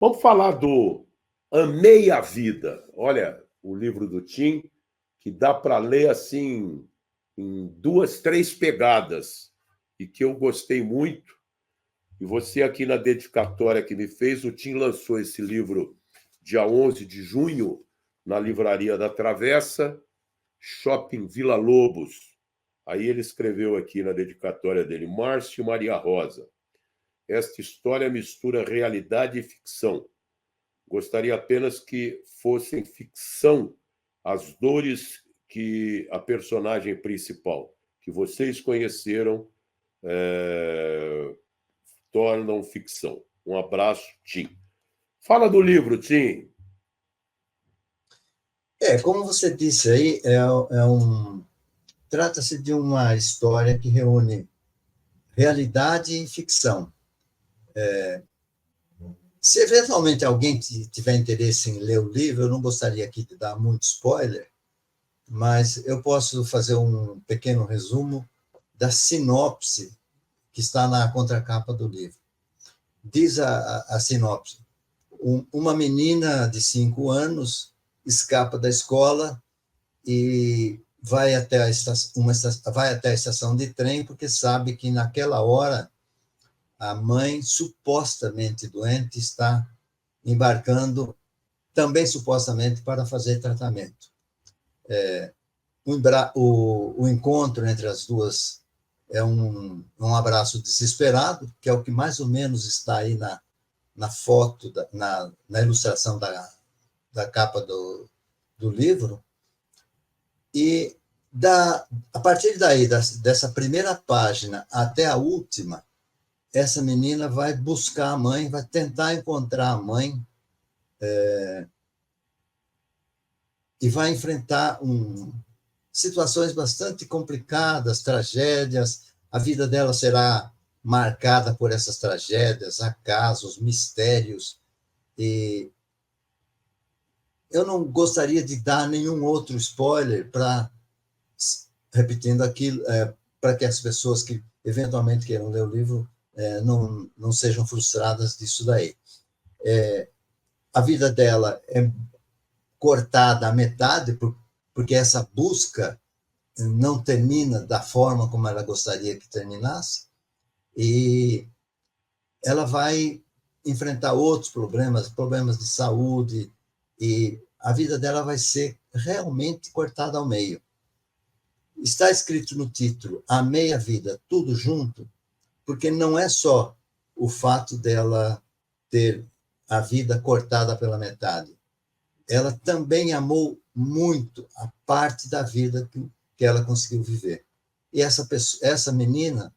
Vamos falar do Amei a Vida. Olha, o livro do Tim, que dá para ler assim em duas, três pegadas, e que eu gostei muito. E você aqui na dedicatória que me fez, o Tim lançou esse livro dia 11 de junho, na Livraria da Travessa, Shopping Vila Lobos. Aí ele escreveu aqui na dedicatória dele, Márcio Maria Rosa. Esta história mistura realidade e ficção. Gostaria apenas que fossem ficção as dores que a personagem principal, que vocês conheceram, tornam ficção. Um abraço, Tim. Fala do livro, Tim. Como você disse aí, trata-se de uma história que reúne realidade e ficção. Se eventualmente alguém tiver interesse em ler o livro, eu não gostaria aqui de dar muito spoiler, mas eu posso fazer um pequeno resumo da sinopse que está na contracapa do livro. Diz a sinopse: uma menina de 5 anos escapa da escola e vai até a estação de trem porque sabe que naquela hora a mãe supostamente doente está embarcando também supostamente para fazer tratamento. O encontro entre as duas é um abraço desesperado, que é o que mais ou menos está aí na foto, na ilustração da capa do livro. E a partir daí, dessa primeira página até a última, essa menina vai buscar a mãe, vai tentar encontrar a mãe, e vai enfrentar situações bastante complicadas, tragédias. A vida dela será marcada por essas tragédias, acasos, mistérios. E eu não gostaria de dar nenhum outro spoiler repetindo aquilo, para que as pessoas que eventualmente queiram ler o livro não sejam frustradas disso daí. A vida dela é cortada à metade, porque essa busca não termina da forma como ela gostaria que terminasse, e ela vai enfrentar outros problemas de saúde, e a vida dela vai ser realmente cortada ao meio. Está escrito no título, Amei a Vida, tudo junto, porque não é só o fato dela ter a vida cortada pela metade. Ela também amou muito a parte da vida que ela conseguiu viver. E essa menina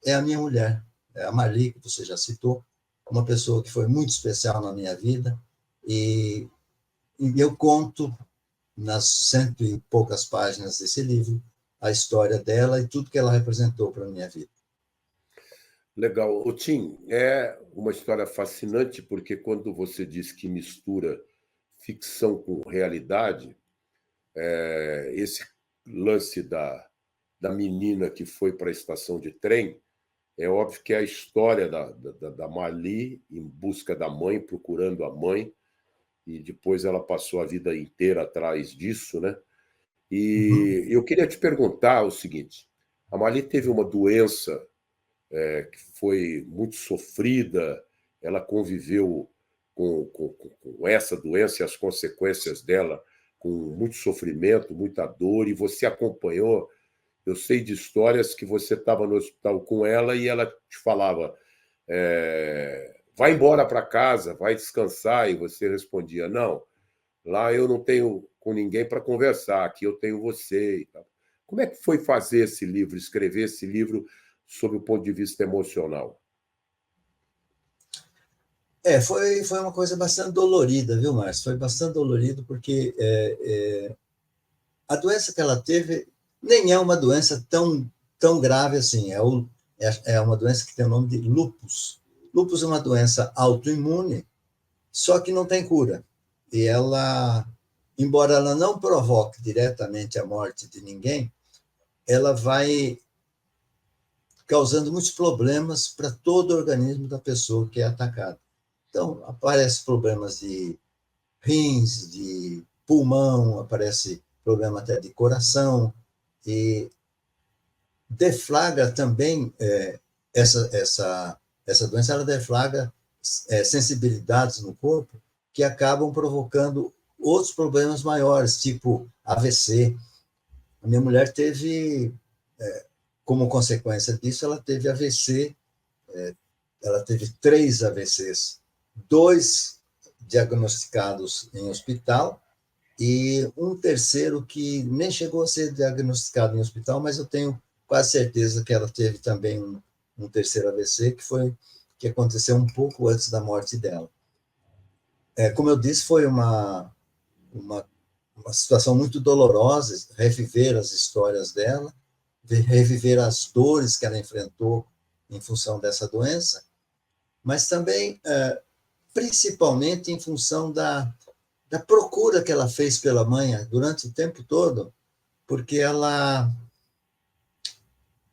é a minha mulher, é a Marli, que você já citou, uma pessoa que foi muito especial na minha vida, e eu conto nas 100 e poucas páginas desse livro a história dela e tudo que ela representou para a minha vida. Legal. O Tim, é uma história fascinante, porque quando você diz que mistura ficção com realidade, esse lance da menina que foi para a estação de trem, é óbvio que é a história da Marli em busca da mãe, procurando a mãe, e depois ela passou a vida inteira atrás disso, né? E eu queria te perguntar o seguinte: a Marli teve uma doença que foi muito sofrida, ela conviveu com essa doença e as consequências dela com muito sofrimento, muita dor, e você acompanhou. Eu sei de histórias que você estava no hospital com ela e ela te falava: vai embora para casa, vai descansar, e você respondia: não, lá eu não tenho com ninguém para conversar, aqui eu tenho você. E tal. Como é que foi fazer esse livro, escrever esse livro sob o ponto de vista emocional? Foi uma coisa bastante dolorida, viu, Márcio? Foi bastante dolorido, porque a doença que ela teve nem é uma doença tão grave assim. É uma doença que tem o nome de lúpus. Lúpus é uma doença autoimune, só que não tem cura. E ela, embora ela não provoque diretamente a morte de ninguém, ela vai causando muitos problemas para todo o organismo da pessoa que é atacada. Então, aparecem problemas de rins, de pulmão, aparece problema até de coração, e deflagra também essa doença, ela deflagra sensibilidades no corpo que acabam provocando outros problemas maiores, tipo AVC. A minha mulher teve, como consequência disso, ela teve AVC, ela teve 3 AVCs, 2 diagnosticados em hospital e um terceiro que nem chegou a ser diagnosticado em hospital, mas eu tenho quase certeza que ela teve também um terceiro AVC, que aconteceu um pouco antes da morte dela. Como eu disse, foi uma situação muito dolorosa, reviver as histórias dela, reviver as dores que ela enfrentou em função dessa doença, mas também, principalmente, em função da procura que ela fez pela mãe durante o tempo todo, porque ela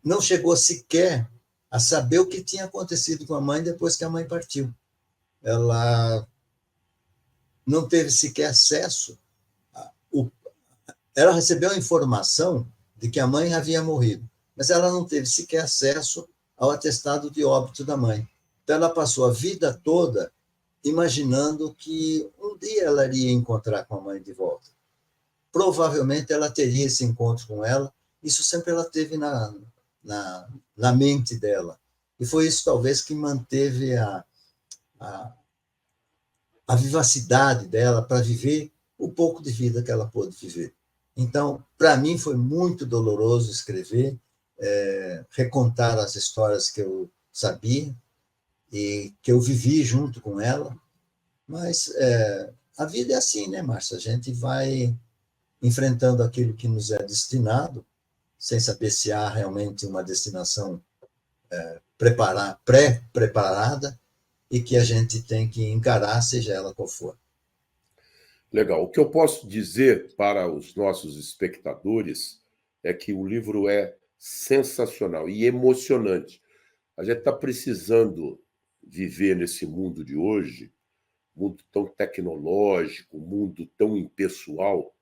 não chegou sequer a saber o que tinha acontecido com a mãe depois que a mãe partiu. Ela não teve sequer acesso. Ela recebeu a informação de que a mãe havia morrido, mas ela não teve sequer acesso ao atestado de óbito da mãe. Então, ela passou a vida toda imaginando que um dia ela iria encontrar com a mãe de volta. Provavelmente ela teria esse encontro com ela, isso sempre ela teve na mente dela. E foi isso, talvez, que manteve a vivacidade dela para viver o pouco de vida que ela pôde viver. Então, para mim, foi muito doloroso escrever, recontar as histórias que eu sabia e que eu vivi junto com ela. Mas a vida é assim, né, Márcia? A gente vai enfrentando aquilo que nos é destinado, sem saber se há realmente uma destinação pré-preparada e que a gente tem que encarar, seja ela qual for. Legal. O que eu posso dizer para os nossos espectadores é que o livro é sensacional e emocionante. A gente está precisando viver nesse mundo de hoje, mundo tão tecnológico, mundo tão impessoal,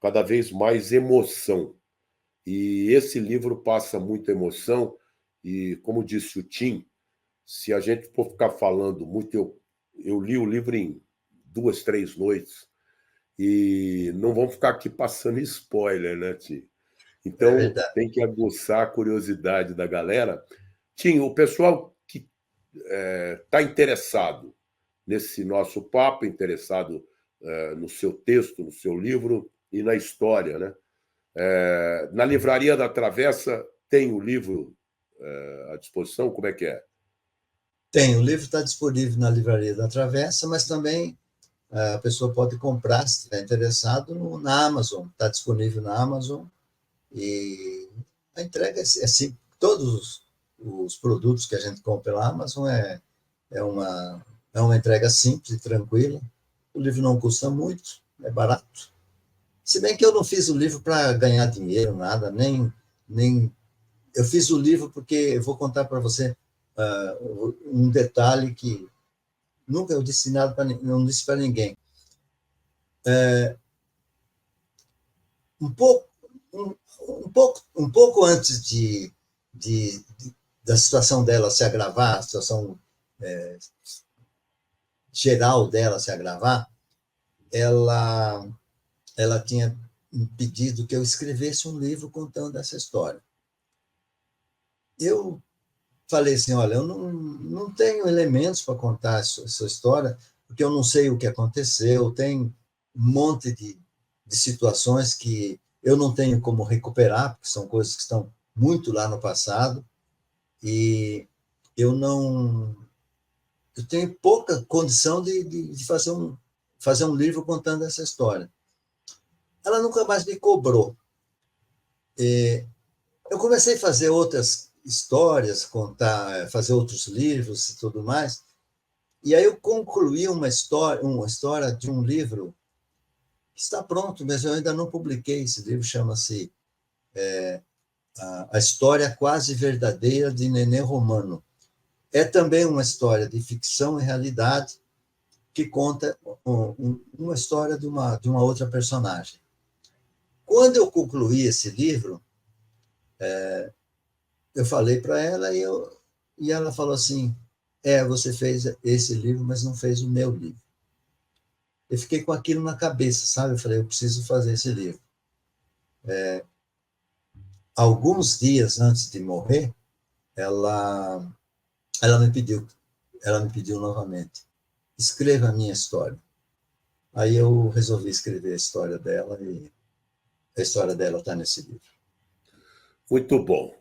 cada vez mais emoção. E esse livro passa muita emoção e, como disse o Tim, se a gente for ficar falando muito, eu li o livro em 2, 3 noites e não vamos ficar aqui passando spoiler, né, Tim? É Então verdade. tem que aguçar a curiosidade da galera. Tim, o pessoal que está interessado nesse nosso papo, interessado no seu texto, no seu livro e na história, né? Na Livraria da Travessa tem o livro à disposição? Como é que é? Tem, o livro está disponível na Livraria da Travessa, mas também a pessoa pode comprar, se estiver interessado, na Amazon. Está disponível na Amazon. E a entrega é assim, todos os produtos que a gente compra pela Amazon é uma entrega simples e tranquila. O livro não custa muito, é barato. Se bem que eu não fiz o livro para ganhar dinheiro, nada, nem. Eu fiz o livro porque eu vou contar para você um detalhe que nunca eu disse nada não disse para ninguém. Um pouco, um pouco antes da situação dela se agravar, a situação geral dela se agravar, ela tinha pedido que eu escrevesse um livro contando essa história. Eu falei assim, olha, eu não tenho elementos para contar essa história, porque eu não sei o que aconteceu, tem um monte de situações que eu não tenho como recuperar, porque são coisas que estão muito lá no passado, e eu tenho pouca condição de fazer um livro contando essa história. Ela nunca mais me cobrou. Eu comecei a fazer outras histórias, fazer outros livros e tudo mais, e aí eu concluí uma história de um livro que está pronto, mas eu ainda não publiquei. Esse livro chama-se A História Quase Verdadeira de Nenê Romano. É também uma história de ficção e realidade, que conta uma história de uma outra personagem. Quando eu concluí esse livro, eu falei para ela e ela falou assim, você fez esse livro, mas não fez o meu livro. Eu fiquei com aquilo na cabeça, sabe? Eu falei, eu preciso fazer esse livro. Alguns dias antes de morrer, ela me pediu novamente, escreva a minha história. Aí eu resolvi escrever a história dela e a história dela está nesse livro. Muito bom.